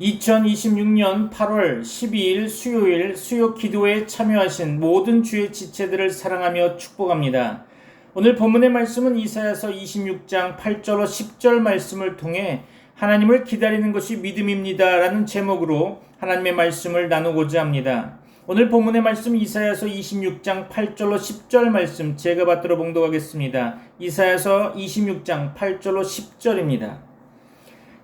2026년 8월 12일 수요일 수요 기도에 참여하신 모든 주의 지체들을 사랑하며 축복합니다. 오늘 본문의 말씀은 이사야서 26장 8절로 10절 말씀을 통해 하나님을 기다리는 것이 믿음입니다 라는 제목으로 하나님의 말씀을 나누고자 합니다. 오늘 본문의 말씀 이사야서 26장 8절로 10절 말씀 제가 받들어 봉독하겠습니다. 이사야서 26장 8절로 10절입니다.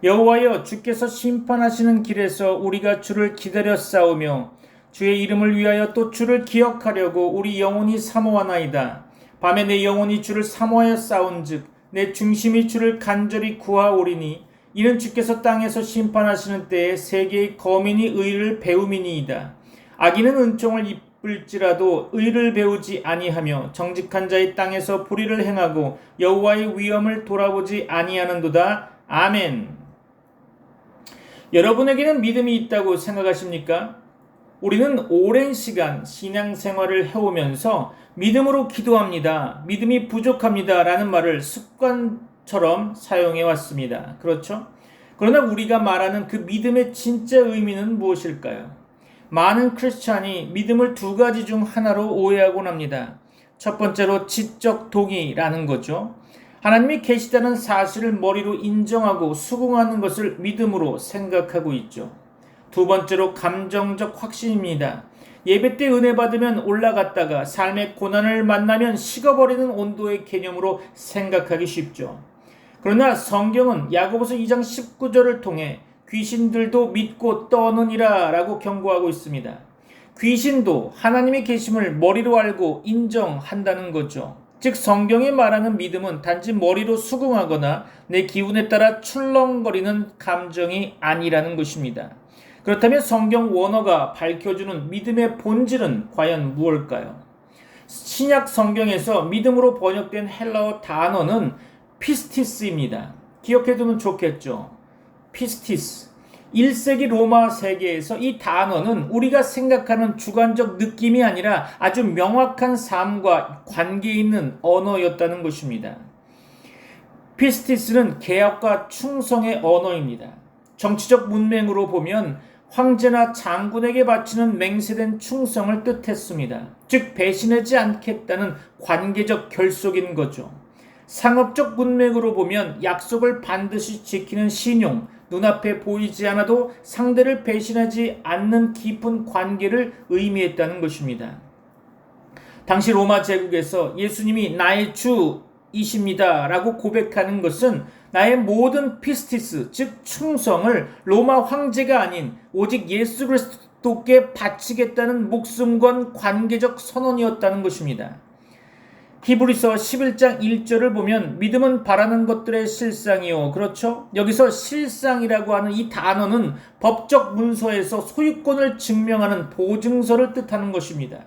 여호와여, 주께서 심판하시는 길에서 우리가 주를 기다려 싸우며 주의 이름을 위하여 또 주를 기억하려고 우리 영혼이 사모하나이다. 밤에 내 영혼이 주를 사모하여 싸운즉 내 중심이 주를 간절히 구하오리니 이는 주께서 땅에서 심판하시는 때에 세계의 거민이 의를 배움이니이다. 악인은 은총을 입을지라도 의를 배우지 아니하며 정직한 자의 땅에서 불의를 행하고 여호와의 위엄을 돌아보지 아니하는도다. 아멘. 여러분에게는 믿음이 있다고 생각하십니까? 우리는 오랜 시간 신앙생활을 해오면서 믿음으로 기도합니다. 믿음이 부족합니다. 라는 말을 습관처럼 사용해 왔습니다. 그렇죠? 그러나 우리가 말하는 그 믿음의 진짜 의미는 무엇일까요? 많은 크리스찬이 믿음을 두 가지 중 하나로 오해하곤 합니다. 첫 번째로 지적 동의라는 거죠. 하나님이 계시다는 사실을 머리로 인정하고 수긍하는 것을 믿음으로 생각하고 있죠. 두 번째로 감정적 확신입니다. 예배 때 은혜 받으면 올라갔다가 삶의 고난을 만나면 식어버리는 온도의 개념으로 생각하기 쉽죠. 그러나 성경은 야고보서 2장 19절을 통해 귀신들도 믿고 떠느니라 라고 경고하고 있습니다. 귀신도 하나님의 계심을 머리로 알고 인정한다는 거죠. 즉 성경이 말하는 믿음은 단지 머리로 수긍하거나 내 기운에 따라 출렁거리는 감정이 아니라는 것입니다. 그렇다면 성경 원어가 밝혀주는 믿음의 본질은 과연 무엇일까요? 신약 성경에서 믿음으로 번역된 헬라어 단어는 피스티스입니다. 기억해두면 좋겠죠. 피스티스. 1세기 로마 세계에서 이 단어는 우리가 생각하는 주관적 느낌이 아니라 아주 명확한 삶과 관계 있는 언어였다는 것입니다. 피스티스는 계약과 충성의 언어입니다. 정치적 문맹으로 보면 황제나 장군에게 바치는 맹세된 충성을 뜻했습니다. 즉 배신하지 않겠다는 관계적 결속인 거죠. 상업적 문맥으로 보면 약속을 반드시 지키는 신용, 눈앞에 보이지 않아도 상대를 배신하지 않는 깊은 관계를 의미했다는 것입니다. 당시 로마 제국에서 예수님이 나의 주이십니다 라고 고백하는 것은 나의 모든 피스티스, 즉 충성을 로마 황제가 아닌 오직 예수 그리스도께 바치겠다는 목숨 건 관계적 선언이었다는 것입니다. 히브리서 11장 1절을 보면 믿음은 바라는 것들의 실상이요. 그렇죠? 여기서 실상이라고 하는 이 단어는 법적 문서에서 소유권을 증명하는 보증서를 뜻하는 것입니다.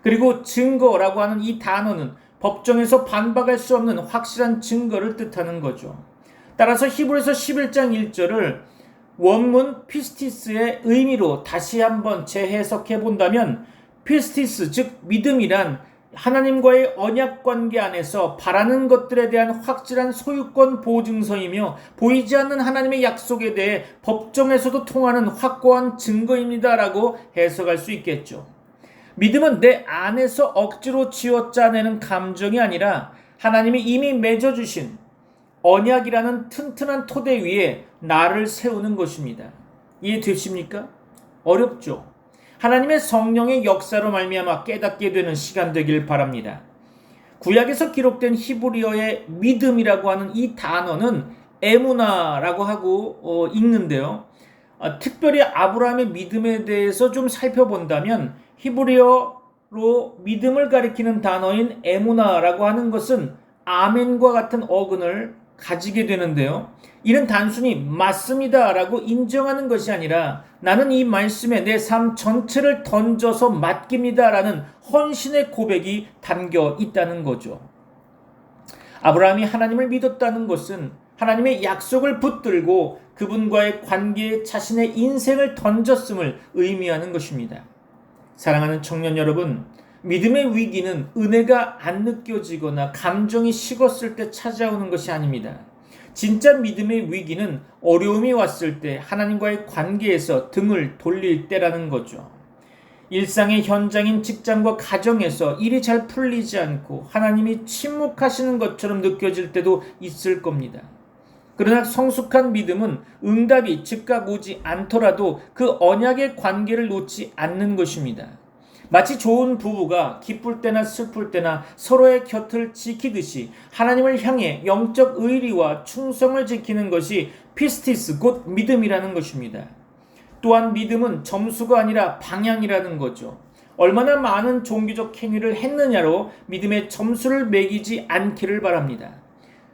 그리고 증거라고 하는 이 단어는 법정에서 반박할 수 없는 확실한 증거를 뜻하는 거죠. 따라서 히브리서 11장 1절을 원문 피스티스의 의미로 다시 한번 재해석해 본다면 피스티스, 즉 믿음이란 하나님과의 언약 관계 안에서 바라는 것들에 대한 확실한 소유권 보증서이며 보이지 않는 하나님의 약속에 대해 법정에서도 통하는 확고한 증거입니다라고 해석할 수 있겠죠. 믿음은 내 안에서 억지로 쥐어짜내는 감정이 아니라 하나님이 이미 맺어주신 언약이라는 튼튼한 토대 위에 나를 세우는 것입니다. 이해되십니까? 어렵죠? 하나님의 성령의 역사로 말미암아 깨닫게 되는 시간 되길 바랍니다. 구약에서 기록된 히브리어의 믿음이라고 하는 이 단어는 에무나라고 하고 읽는데요. 특별히 아브라함의 믿음에 대해서 좀 살펴본다면 히브리어로 믿음을 가리키는 단어인 에무나라고 하는 것은 아멘과 같은 어근을 가지게 되는데요. 이는 단순히 맞습니다 라고 인정하는 것이 아니라 나는 이 말씀에 내 삶 전체를 던져서 맡깁니다 라는 헌신의 고백이 담겨 있다는 거죠. 아브라함이 하나님을 믿었다는 것은 하나님의 약속을 붙들고 그분과의 관계에 자신의 인생을 던졌음을 의미하는 것입니다. 사랑하는 청년 여러분, 믿음의 위기는 은혜가 안 느껴지거나 감정이 식었을 때 찾아오는 것이 아닙니다. 진짜 믿음의 위기는 어려움이 왔을 때 하나님과의 관계에서 등을 돌릴 때라는 거죠. 일상의 현장인 직장과 가정에서 일이 잘 풀리지 않고 하나님이 침묵하시는 것처럼 느껴질 때도 있을 겁니다. 그러나 성숙한 믿음은 응답이 즉각 오지 않더라도 그 언약의 관계를 놓지 않는 것입니다. 마치 좋은 부부가 기쁠 때나 슬플 때나 서로의 곁을 지키듯이 하나님을 향해 영적 의리와 충성을 지키는 것이 피스티스 곧 믿음이라는 것입니다. 또한 믿음은 점수가 아니라 방향이라는 거죠. 얼마나 많은 종교적 행위를 했느냐로 믿음의 점수를 매기지 않기를 바랍니다.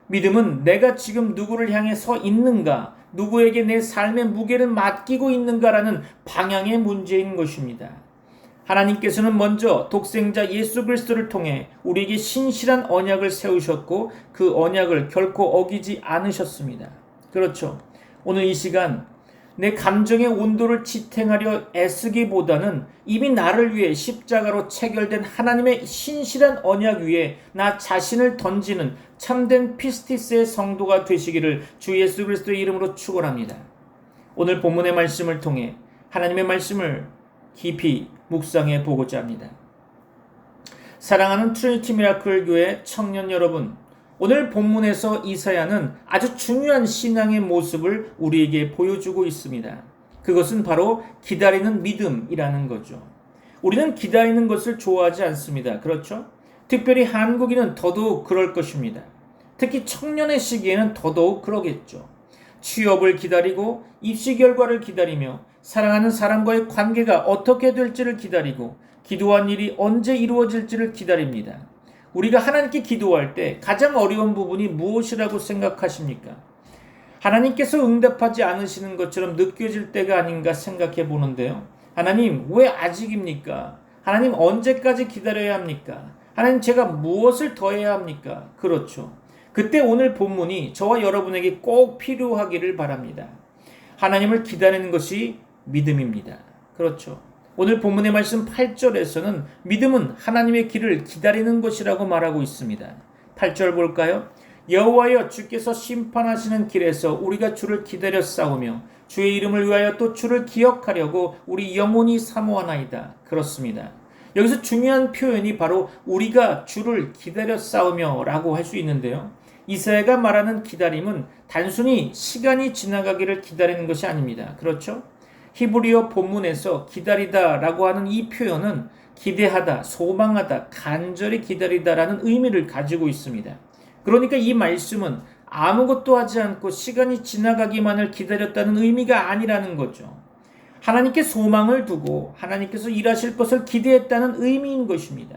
믿음은 내가 지금 누구를 향해 서 있는가, 누구에게 내 삶의 무게를 맡기고 있는가라는 방향의 문제인 것입니다. 하나님께서는 먼저 독생자 예수 그리스도를 통해 우리에게 신실한 언약을 세우셨고 그 언약을 결코 어기지 않으셨습니다. 그렇죠. 오늘 이 시간 내 감정의 온도를 지탱하려 애쓰기보다는 이미 나를 위해 십자가로 체결된 하나님의 신실한 언약 위에 나 자신을 던지는 참된 피스티스의 성도가 되시기를 주 예수 그리스도의 이름으로 축원합니다. 오늘 본문의 말씀을 통해 하나님의 말씀을 깊이 묵상해 보고자 합니다. 사랑하는 트리니티 미라클 교회 청년 여러분, 오늘 본문에서 이사야는 아주 중요한 신앙의 모습을 우리에게 보여주고 있습니다. 그것은 바로 기다리는 믿음이라는 거죠. 우리는 기다리는 것을 좋아하지 않습니다. 그렇죠? 특별히 한국인은 더더욱 그럴 것입니다. 특히 청년의 시기에는 더더욱 그러겠죠. 취업을 기다리고 입시 결과를 기다리며 사랑하는 사람과의 관계가 어떻게 될지를 기다리고 기도한 일이 언제 이루어질지를 기다립니다. 우리가 하나님께 기도할 때 가장 어려운 부분이 무엇이라고 생각하십니까? 하나님께서 응답하지 않으시는 것처럼 느껴질 때가 아닌가 생각해 보는데요. 하나님, 왜 아직입니까? 하나님, 언제까지 기다려야 합니까? 하나님, 제가 무엇을 더 해야 합니까? 그렇죠. 그때 오늘 본문이 저와 여러분에게 꼭 필요하기를 바랍니다. 하나님을 기다리는 것이 믿음입니다. 그렇죠. 오늘 본문의 말씀 8절에서는 믿음은 하나님의 길을 기다리는 것이라고 말하고 있습니다. 8절 볼까요? 여호와여, 주께서 심판하시는 길에서 우리가 주를 기다려 싸우며 주의 이름을 위하여 또 주를 기억하려고 우리 영혼이 사모하나이다. 그렇습니다. 여기서 중요한 표현이 바로 우리가 주를 기다려 싸우며 라고 할 수 있는데요. 이사야가 말하는 기다림은 단순히 시간이 지나가기를 기다리는 것이 아닙니다. 그렇죠? 히브리어 본문에서 기다리다 라고 하는 이 표현은 기대하다, 소망하다, 간절히 기다리다 라는 의미를 가지고 있습니다. 그러니까 이 말씀은 아무것도 하지 않고 시간이 지나가기만을 기다렸다는 의미가 아니라는 거죠. 하나님께 소망을 두고 하나님께서 일하실 것을 기대했다는 의미인 것입니다.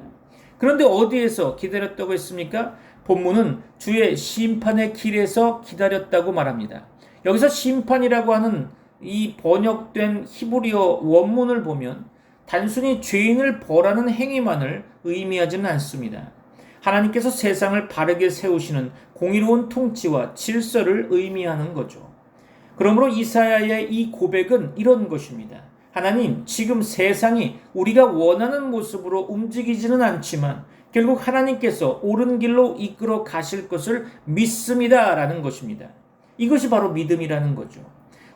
그런데 어디에서 기다렸다고 했습니까? 본문은 주의 심판의 길에서 기다렸다고 말합니다. 여기서 심판이라고 하는 이 번역된 히브리어 원문을 보면 단순히 죄인을 벌하는 행위만을 의미하지는 않습니다. 하나님께서 세상을 바르게 세우시는 공의로운 통치와 질서를 의미하는 거죠. 그러므로 이사야의 이 고백은 이런 것입니다. 하나님, 지금 세상이 우리가 원하는 모습으로 움직이지는 않지만 결국 하나님께서 옳은 길로 이끌어 가실 것을 믿습니다 라는 것입니다. 이것이 바로 믿음이라는 거죠.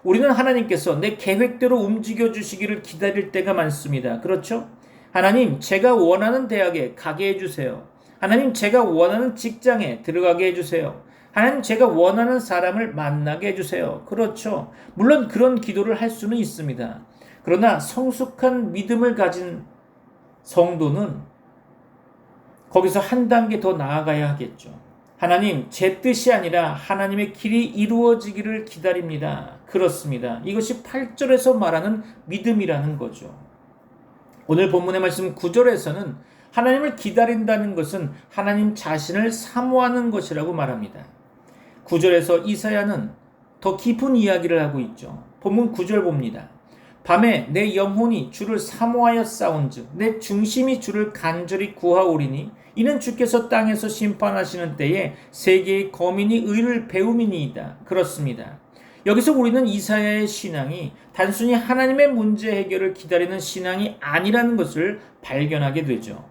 우리는 하나님께서 내 계획대로 움직여 주시기를 기다릴 때가 많습니다. 그렇죠? 하나님, 제가 원하는 대학에 가게 해주세요. 하나님, 제가 원하는 직장에 들어가게 해주세요. 하나님, 제가 원하는 사람을 만나게 해주세요. 그렇죠. 물론 그런 기도를 할 수는 있습니다. 그러나 성숙한 믿음을 가진 성도는 거기서 한 단계 더 나아가야 하겠죠. 하나님, 제 뜻이 아니라 하나님의 길이 이루어지기를 기다립니다. 그렇습니다. 이것이 8절에서 말하는 믿음이라는 거죠. 오늘 본문의 말씀 9절에서는 하나님을 기다린다는 것은 하나님 자신을 사모하는 것이라고 말합니다. 9절에서 이사야는 더 깊은 이야기를 하고 있죠. 본문 9절 봅니다. 밤에 내 영혼이 주를 사모하여 싸운즉 내 중심이 주를 간절히 구하오리니 이는 주께서 땅에서 심판하시는 때에 세계의 거민이 의를 배움이니이다. 그렇습니다. 여기서 우리는 이사야의 신앙이 단순히 하나님의 문제 해결을 기다리는 신앙이 아니라는 것을 발견하게 되죠.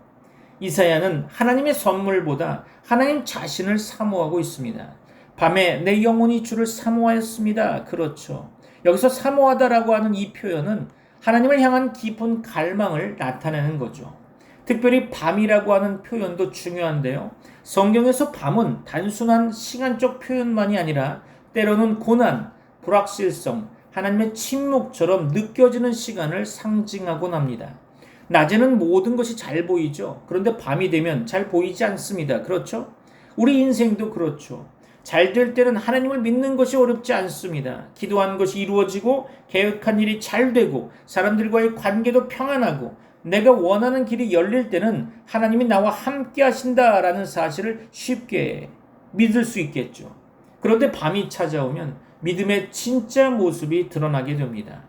이사야는 하나님의 선물보다 하나님 자신을 사모하고 있습니다. 밤에 내 영혼이 주를 사모하였습니다. 그렇죠. 여기서 사모하다라고 하는 이 표현은 하나님을 향한 깊은 갈망을 나타내는 거죠. 특별히 밤이라고 하는 표현도 중요한데요. 성경에서 밤은 단순한 시간적 표현만이 아니라 때로는 고난, 불확실성, 하나님의 침묵처럼 느껴지는 시간을 상징하곤 합니다. 낮에는 모든 것이 잘 보이죠. 그런데 밤이 되면 잘 보이지 않습니다. 그렇죠? 우리 인생도 그렇죠. 잘 될 때는 하나님을 믿는 것이 어렵지 않습니다. 기도한 것이 이루어지고 계획한 일이 잘 되고 사람들과의 관계도 평안하고 내가 원하는 길이 열릴 때는 하나님이 나와 함께 하신다라는 사실을 쉽게 믿을 수 있겠죠. 그런데 밤이 찾아오면 믿음의 진짜 모습이 드러나게 됩니다.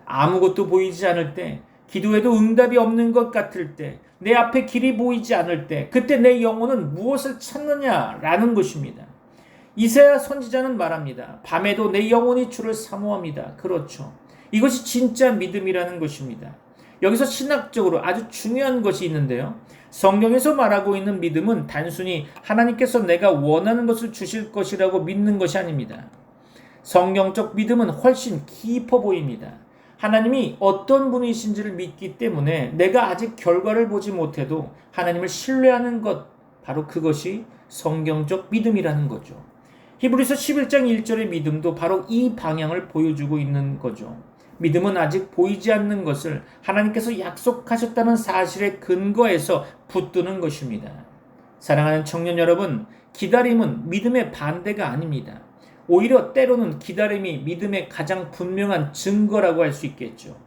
아무것도 보이지 않을 때, 기도해도 응답이 없는 것 같을 때, 내 앞에 길이 보이지 않을 때, 그때 내 영혼은 무엇을 찾느냐라는 것입니다. 이사야 선지자는 말합니다. 밤에도 내 영혼이 주를 사모합니다. 그렇죠. 이것이 진짜 믿음이라는 것입니다. 여기서 신학적으로 아주 중요한 것이 있는데요. 성경에서 말하고 있는 믿음은 단순히 하나님께서 내가 원하는 것을 주실 것이라고 믿는 것이 아닙니다. 성경적 믿음은 훨씬 깊어 보입니다. 하나님이 어떤 분이신지를 믿기 때문에 내가 아직 결과를 보지 못해도 하나님을 신뢰하는 것, 바로 그것이 성경적 믿음이라는 거죠. 히브리서 11장 1절의 믿음도 바로 이 방향을 보여주고 있는 거죠. 믿음은 아직 보이지 않는 것을 하나님께서 약속하셨다는 사실에 근거해서 붙드는 것입니다. 사랑하는 청년 여러분, 기다림은 믿음의 반대가 아닙니다. 오히려 때로는 기다림이 믿음의 가장 분명한 증거라고 할 수 있겠죠.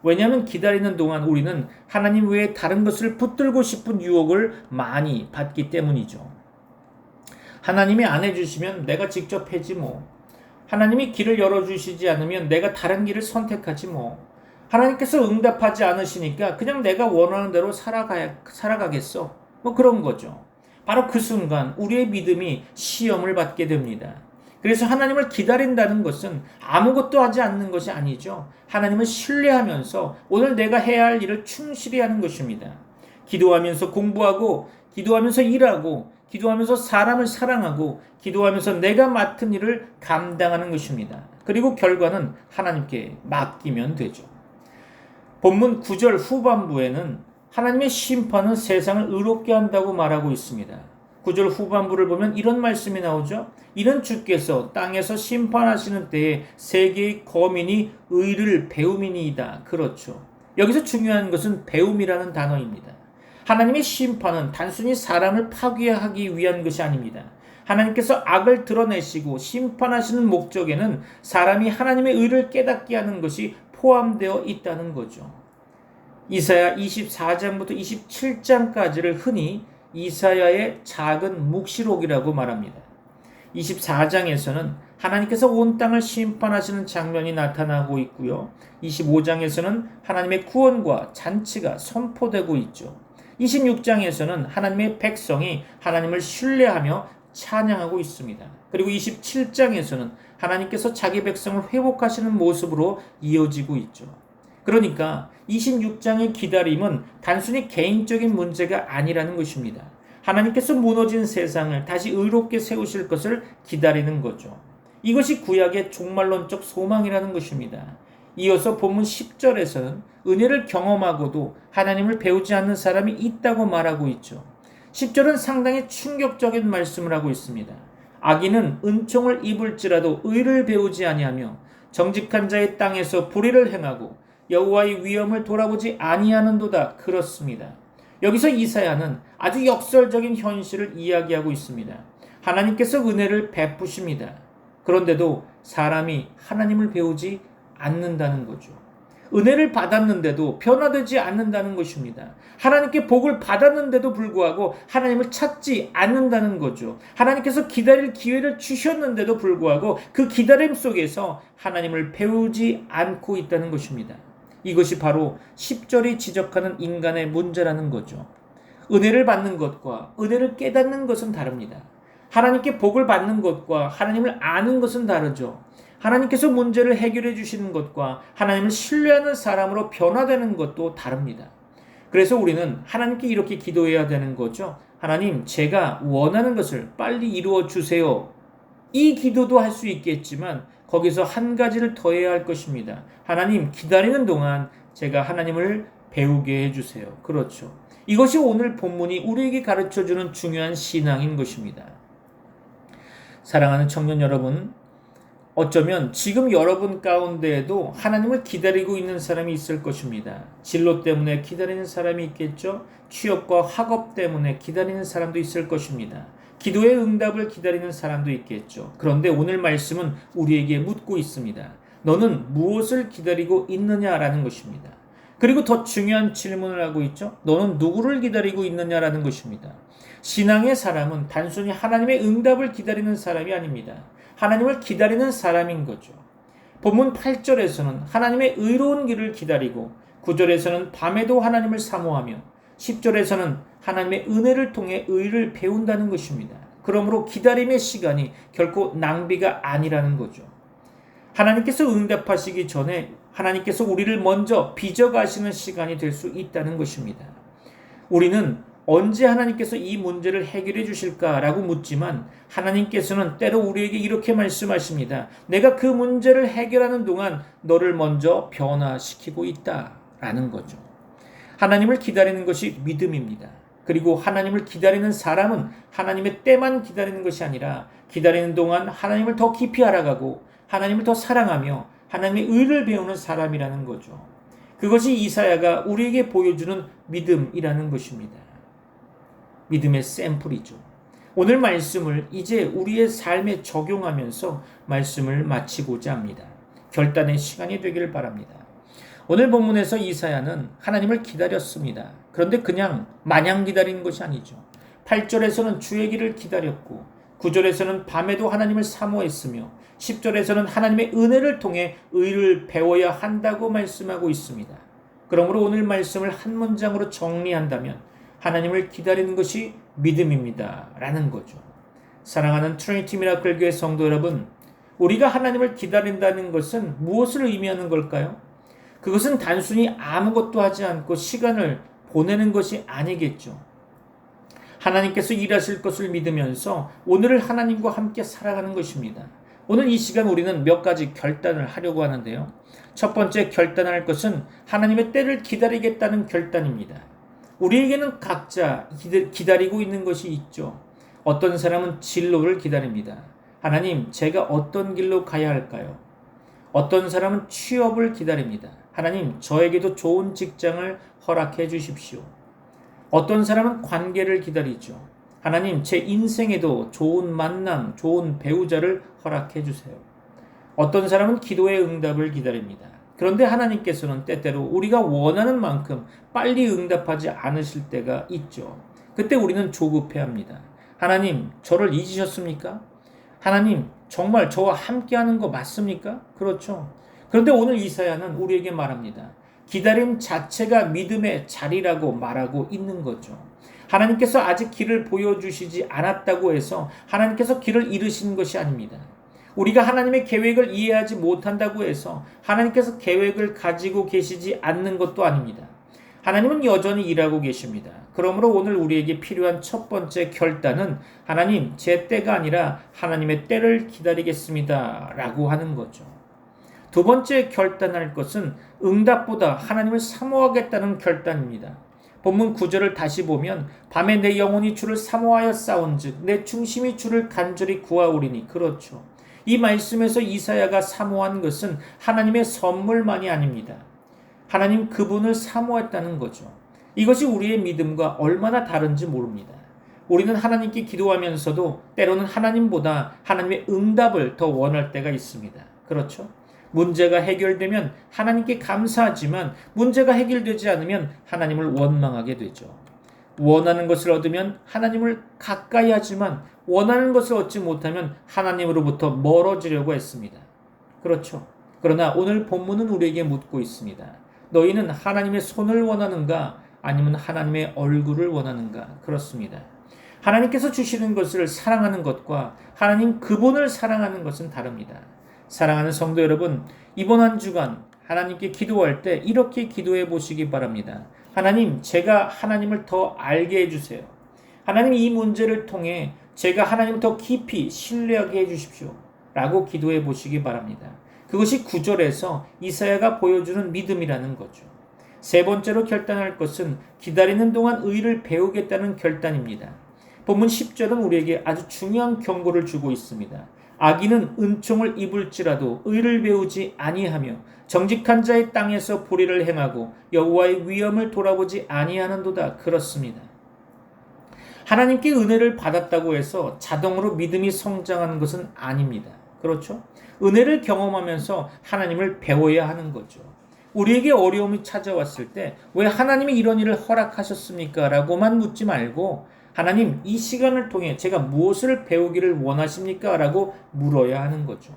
왜냐하면 기다리는 동안 우리는 하나님 외에 다른 것을 붙들고 싶은 유혹을 많이 받기 때문이죠. 하나님이 안 해주시면 내가 직접 해지 뭐. 하나님이 길을 열어주시지 않으면 내가 다른 길을 선택하지 뭐. 하나님께서 응답하지 않으시니까 그냥 내가 원하는 대로 살아가겠어. 뭐 그런 거죠. 바로 그 순간 우리의 믿음이 시험을 받게 됩니다. 그래서 하나님을 기다린다는 것은 아무것도 하지 않는 것이 아니죠. 하나님을 신뢰하면서 오늘 내가 해야 할 일을 충실히 하는 것입니다. 기도하면서 공부하고, 기도하면서 일하고, 기도하면서 사람을 사랑하고, 기도하면서 내가 맡은 일을 감당하는 것입니다. 그리고 결과는 하나님께 맡기면 되죠. 본문 9절 후반부에는 하나님의 심판은 세상을 의롭게 한다고 말하고 있습니다. 9절 후반부를 보면 이런 말씀이 나오죠. 이는 주께서 땅에서 심판하시는 때에 세계의 거민이 의를 배움이니이다. 그렇죠. 여기서 중요한 것은 배움이라는 단어입니다. 하나님의 심판은 단순히 사람을 파괴하기 위한 것이 아닙니다. 하나님께서 악을 드러내시고 심판하시는 목적에는 사람이 하나님의 의를 깨닫게 하는 것이 포함되어 있다는 거죠. 이사야 24장부터 27장까지를 흔히 이사야의 작은 묵시록이라고 말합니다. 24장에서는 하나님께서 온 땅을 심판하시는 장면이 나타나고 있고요. 25장에서는 하나님의 구원과 잔치가 선포되고 있죠. 26장에서는 하나님의 백성이 하나님을 신뢰하며 찬양하고 있습니다. 그리고 27장에서는 하나님께서 자기 백성을 회복하시는 모습으로 이어지고 있죠. 그러니까 26장의 기다림은 단순히 개인적인 문제가 아니라는 것입니다. 하나님께서 무너진 세상을 다시 의롭게 세우실 것을 기다리는 거죠. 이것이 구약의 종말론적 소망이라는 것입니다. 이어서 본문 10절에서는 은혜를 경험하고도 하나님을 배우지 않는 사람이 있다고 말하고 있죠. 10절은 상당히 충격적인 말씀을 하고 있습니다. 악인은 은총을 입을지라도 의를 배우지 아니하며 정직한 자의 땅에서 불의를 행하고 여호와의 위엄을 돌아보지 아니하는도다. 그렇습니다. 여기서 이사야는 아주 역설적인 현실을 이야기하고 있습니다. 하나님께서 은혜를 베푸십니다. 그런데도 사람이 하나님을 배우지 않는다는 거죠. 은혜를 받았는데도 변화되지 않는다는 것입니다. 하나님께 복을 받았는데도 불구하고 하나님을 찾지 않는다는 거죠. 하나님께서 기다릴 기회를 주셨는데도 불구하고 그 기다림 속에서 하나님을 배우지 않고 있다는 것입니다. 이것이 바로 10절이 지적하는 인간의 문제라는 거죠. 은혜를 받는 것과 은혜를 깨닫는 것은 다릅니다. 하나님께 복을 받는 것과 하나님을 아는 것은 다르죠. 하나님께서 문제를 해결해 주시는 것과 하나님을 신뢰하는 사람으로 변화되는 것도 다릅니다. 그래서 우리는 하나님께 이렇게 기도해야 되는 거죠. 하나님, 제가 원하는 것을 빨리 이루어 주세요. 이 기도도 할 수 있겠지만 거기서 한 가지를 더해야 할 것입니다. 하나님, 기다리는 동안 제가 하나님을 배우게 해주세요. 그렇죠. 이것이 오늘 본문이 우리에게 가르쳐주는 중요한 신앙인 것입니다. 사랑하는 청년 여러분, 어쩌면 지금 여러분 가운데에도 하나님을 기다리고 있는 사람이 있을 것입니다. 진로 때문에 기다리는 사람이 있겠죠. 취업과 학업 때문에 기다리는 사람도 있을 것입니다. 기도의 응답을 기다리는 사람도 있겠죠. 그런데 오늘 말씀은 우리에게 묻고 있습니다. 너는 무엇을 기다리고 있느냐라는 것입니다. 그리고 더 중요한 질문을 하고 있죠. 너는 누구를 기다리고 있느냐라는 것입니다. 신앙의 사람은 단순히 하나님의 응답을 기다리는 사람이 아닙니다. 하나님을 기다리는 사람인 거죠. 본문 8절에서는 하나님의 의로운 길을 기다리고 9절에서는 밤에도 하나님을 사모하며 10절에서는 하나님의 은혜를 통해 의를 배운다는 것입니다. 그러므로 기다림의 시간이 결코 낭비가 아니라는 거죠. 하나님께서 응답하시기 전에 하나님께서 우리를 먼저 빚어가시는 시간이 될 수 있다는 것입니다. 우리는 언제 하나님께서 이 문제를 해결해 주실까라고 묻지만 하나님께서는 때로 우리에게 이렇게 말씀하십니다. 내가 그 문제를 해결하는 동안 너를 먼저 변화시키고 있다라는 거죠. 하나님을 기다리는 것이 믿음입니다. 그리고 하나님을 기다리는 사람은 하나님의 때만 기다리는 것이 아니라 기다리는 동안 하나님을 더 깊이 알아가고 하나님을 더 사랑하며 하나님의 의를 배우는 사람이라는 거죠. 그것이 이사야가 우리에게 보여주는 믿음이라는 것입니다. 믿음의 샘플이죠. 오늘 말씀을 이제 우리의 삶에 적용하면서 말씀을 마치고자 합니다. 결단의 시간이 되기를 바랍니다. 오늘 본문에서 이사야는 하나님을 기다렸습니다. 그런데 그냥 마냥 기다린 것이 아니죠. 8절에서는 주의 길을 기다렸고 9절에서는 밤에도 하나님을 사모했으며 10절에서는 하나님의 은혜를 통해 의를 배워야 한다고 말씀하고 있습니다. 그러므로 오늘 말씀을 한 문장으로 정리한다면 하나님을 기다리는 것이 믿음입니다. 라는 거죠. 사랑하는 트리니티 미라클 교회 성도 여러분, 우리가 하나님을 기다린다는 것은 무엇을 의미하는 걸까요? 그것은 단순히 아무것도 하지 않고 시간을 보내는 것이 아니겠죠. 하나님께서 일하실 것을 믿으면서 오늘을 하나님과 함께 살아가는 것입니다. 오늘 이 시간 우리는 몇 가지 결단을 하려고 하는데요. 첫 번째 결단할 것은 하나님의 때를 기다리겠다는 결단입니다. 우리에게는 각자 기다리고 있는 것이 있죠. 어떤 사람은 진로를 기다립니다. 하나님, 제가 어떤 길로 가야 할까요? 어떤 사람은 취업을 기다립니다. 하나님, 저에게도 좋은 직장을 허락해 주십시오. 어떤 사람은 관계를 기다리죠. 하나님, 제 인생에도 좋은 만남, 좋은 배우자를 허락해 주세요. 어떤 사람은 기도의 응답을 기다립니다. 그런데 하나님께서는 때때로 우리가 원하는 만큼 빨리 응답하지 않으실 때가 있죠. 그때 우리는 조급해합니다. 하나님, 저를 잊으셨습니까? 하나님, 정말 저와 함께하는 거 맞습니까? 그렇죠. 그런데 오늘 이사야는 우리에게 말합니다. 기다림 자체가 믿음의 자리라고 말하고 있는 거죠. 하나님께서 아직 길을 보여주시지 않았다고 해서 하나님께서 길을 잃으신 것이 아닙니다. 우리가 하나님의 계획을 이해하지 못한다고 해서 하나님께서 계획을 가지고 계시지 않는 것도 아닙니다. 하나님은 여전히 일하고 계십니다. 그러므로 오늘 우리에게 필요한 첫 번째 결단은 하나님, 제 때가 아니라 하나님의 때를 기다리겠습니다. 라고 하는 거죠. 두 번째 결단할 것은 응답보다 하나님을 사모하겠다는 결단입니다. 본문 9절을 다시 보면 밤에 내 영혼이 주를 사모하여 싸운즉 내 중심이 주를 간절히 구하오리니. 그렇죠. 이 말씀에서 이사야가 사모한 것은 하나님의 선물만이 아닙니다. 하나님 그분을 사모했다는 거죠. 이것이 우리의 믿음과 얼마나 다른지 모릅니다. 우리는 하나님께 기도하면서도 때로는 하나님보다 하나님의 응답을 더 원할 때가 있습니다. 그렇죠? 문제가 해결되면 하나님께 감사하지만 문제가 해결되지 않으면 하나님을 원망하게 되죠. 원하는 것을 얻으면 하나님을 가까이 하지만 원하는 것을 얻지 못하면 하나님으로부터 멀어지려고 했습니다. 그렇죠. 그러나 오늘 본문은 우리에게 묻고 있습니다. 너희는 하나님의 손을 원하는가 아니면 하나님의 얼굴을 원하는가? 그렇습니다. 하나님께서 주시는 것을 사랑하는 것과 하나님 그분을 사랑하는 것은 다릅니다. 사랑하는 성도 여러분, 이번 한 주간 하나님께 기도할 때 이렇게 기도해 보시기 바랍니다. 하나님, 제가 하나님을 더 알게 해주세요. 하나님, 이 문제를 통해 제가 하나님을 더 깊이 신뢰하게 해주십시오 라고 기도해 보시기 바랍니다. 그것이 9절에서 이사야가 보여주는 믿음이라는 거죠. 세 번째로 결단할 것은 기다리는 동안 의를 배우겠다는 결단입니다. 본문 10절은 우리에게 아주 중요한 경고를 주고 있습니다. 악인은 은총을 입을지라도 의를 배우지 아니하며 정직한 자의 땅에서 불의를 행하고 여호와의 위엄을 돌아보지 아니하는도다. 그렇습니다. 하나님께 은혜를 받았다고 해서 자동으로 믿음이 성장하는 것은 아닙니다. 그렇죠? 은혜를 경험하면서 하나님을 배워야 하는 거죠. 우리에게 어려움이 찾아왔을 때 왜 하나님이 이런 일을 허락하셨습니까? 라고만 묻지 말고 하나님, 이 시간을 통해 제가 무엇을 배우기를 원하십니까? 라고 물어야 하는 거죠.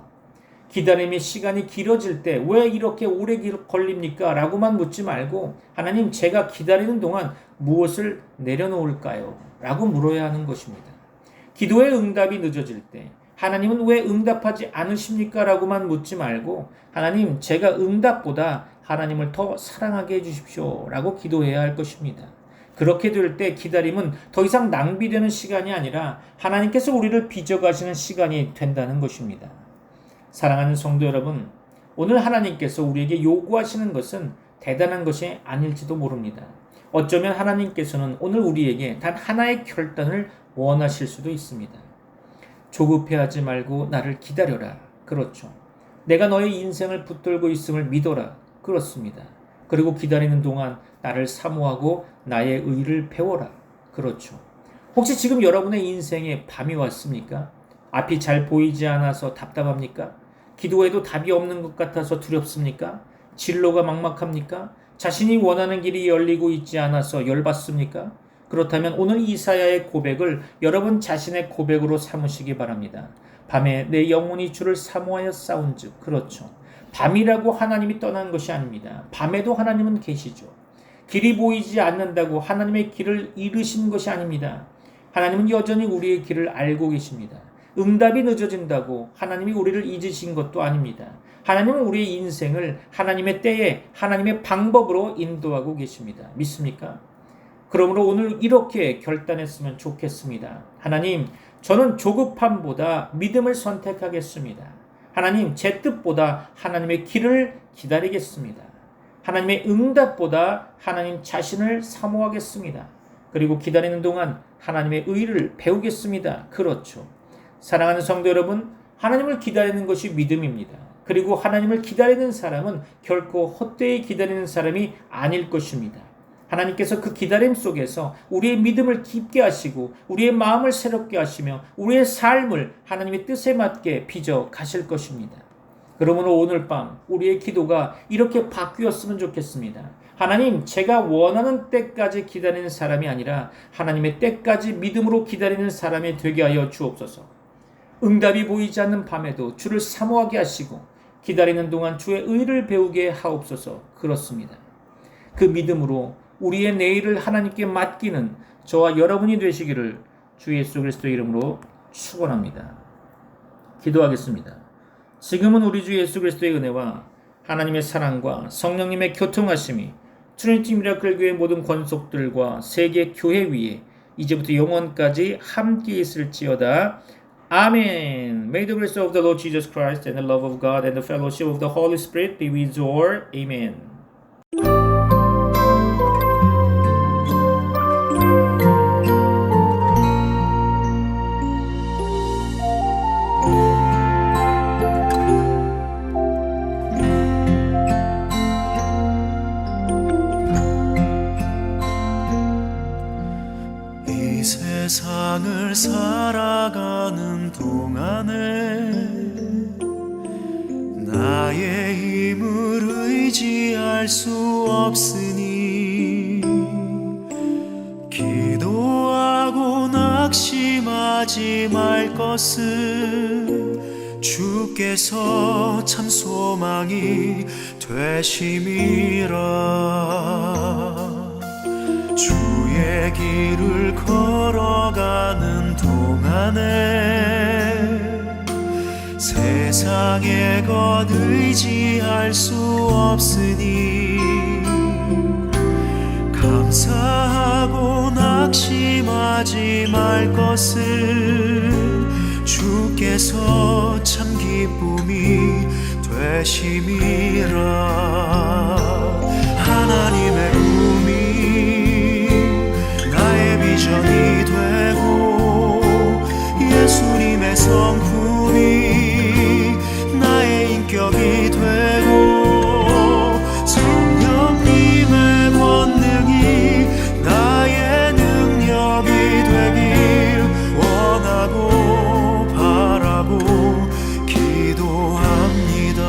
기다림의 시간이 길어질 때 왜 이렇게 오래 걸립니까? 라고만 묻지 말고 하나님, 제가 기다리는 동안 무엇을 내려놓을까요? 라고 물어야 하는 것입니다. 기도의 응답이 늦어질 때 하나님은 왜 응답하지 않으십니까? 라고만 묻지 말고 하나님, 제가 응답보다 하나님을 더 사랑하게 해주십시오 라고 기도해야 할 것입니다. 그렇게 될 때 기다림은 더 이상 낭비되는 시간이 아니라 하나님께서 우리를 빚어가시는 시간이 된다는 것입니다. 사랑하는 성도 여러분, 오늘 하나님께서 우리에게 요구하시는 것은 대단한 것이 아닐지도 모릅니다. 어쩌면 하나님께서는 오늘 우리에게 단 하나의 결단을 원하실 수도 있습니다. 조급해하지 말고 나를 기다려라. 그렇죠. 내가 너의 인생을 붙들고 있음을 믿어라. 그렇습니다. 그리고 기다리는 동안 나를 사모하고 나의 의를 배워라. 그렇죠. 혹시 지금 여러분의 인생에 밤이 왔습니까? 앞이 잘 보이지 않아서 답답합니까? 기도해도 답이 없는 것 같아서 두렵습니까? 진로가 막막합니까? 자신이 원하는 길이 열리고 있지 않아서 열받습니까? 그렇다면 오늘 이사야의 고백을 여러분 자신의 고백으로 삼으시기 바랍니다. 밤에 내 영혼이 주를 사모하여 싸운즉. 그렇죠. 밤이라고 하나님이 떠난 것이 아닙니다. 밤에도 하나님은 계시죠. 길이 보이지 않는다고 하나님의 길을 잃으신 것이 아닙니다. 하나님은 여전히 우리의 길을 알고 계십니다. 응답이 늦어진다고 하나님이 우리를 잊으신 것도 아닙니다. 하나님은 우리의 인생을 하나님의 때에 하나님의 방법으로 인도하고 계십니다. 믿습니까? 그러므로 오늘 이렇게 결단했으면 좋겠습니다. 하나님, 저는 조급함보다 믿음을 선택하겠습니다. 하나님, 제 뜻보다 하나님의 길을 기다리겠습니다. 하나님의 응답보다 하나님 자신을 사모하겠습니다. 그리고 기다리는 동안 하나님의 의를 배우겠습니다. 그렇죠. 사랑하는 성도 여러분, 하나님을 기다리는 것이 믿음입니다. 그리고 하나님을 기다리는 사람은 결코 헛되이 기다리는 사람이 아닐 것입니다. 하나님께서 그 기다림 속에서 우리의 믿음을 깊게 하시고 우리의 마음을 새롭게 하시며 우리의 삶을 하나님의 뜻에 맞게 빚어 가실 것입니다. 그러므로 오늘 밤 우리의 기도가 이렇게 바뀌었으면 좋겠습니다. 하나님, 제가 원하는 때까지 기다리는 사람이 아니라 하나님의 때까지 믿음으로 기다리는 사람이 되게 하여 주옵소서. 응답이 보이지 않는 밤에도 주를 사모하게 하시고 기다리는 동안 주의 의를 배우게 하옵소서. 그렇습니다. 그 믿음으로 우리의 내일을 하나님께 맡기는 저와 여러분이 되시기를 주 예수 그리스도의 이름으로 축원합니다. 기도하겠습니다. 지금은 우리 주 예수 그리스도의 은혜와 하나님의 사랑과 성령님의 교통하심이 트리니티 미라클 교회 모든 권속들과 세계 교회 위에 이제부터 영원까지 함께 있을지어다. 아멘. May the grace of the Lord Jesus Christ and the love of God and the fellowship of the Holy Spirit be with you all. Amen. 세상을 살아가는 동안에 나의 힘을 의지할 수 없으니 기도하고 낙심하지 말 것은 주께서 참 소망이 되심이라. 주의 길을 걸어가는 동안에 세상의 것 의지할 수 없으니 감사하고 낙심하지 말 것을 주께서 참 기쁨이 되심이라. 하나님의 꿈이 나의 비전이 되고 예수님의 성품이 나의 인격이 되고 성령님의 권능이 나의 능력이 되길 원하고 바라고 기도합니다.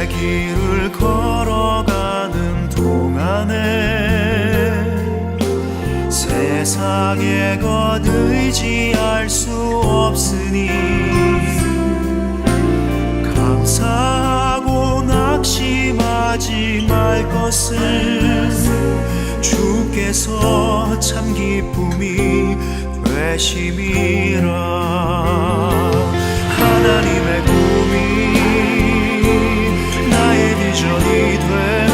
길을 걸어가는 동안에 세상에 것 의지할 수 없으니 감사하고 낙심하지 말 것을 주께서 참 기쁨이 되심이라. 하나님의 꿈이 나의 비전이 되고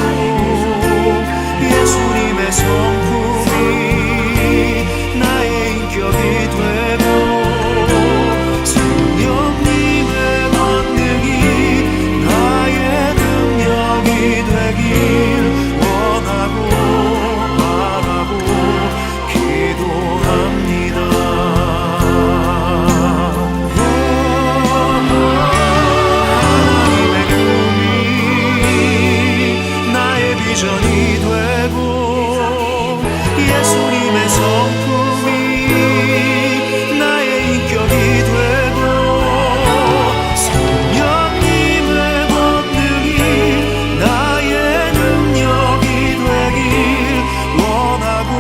예수님의 성품이 나의 인격이 되고 성령님의 권능이 나의 능력이 되길 원하고 바라고 기도합니다. 비전이 되고 예수님의 성품이 나의 인격이 되고 성령님의 권능이 나의 능력이 되길 원하고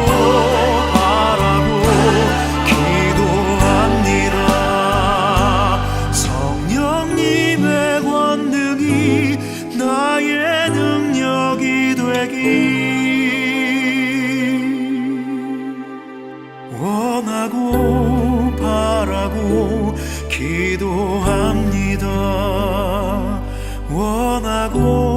바라고 기도합니다. 성령님의 권능이 나의 능력이 되길 원하고 바라고 기도합니다. 원하고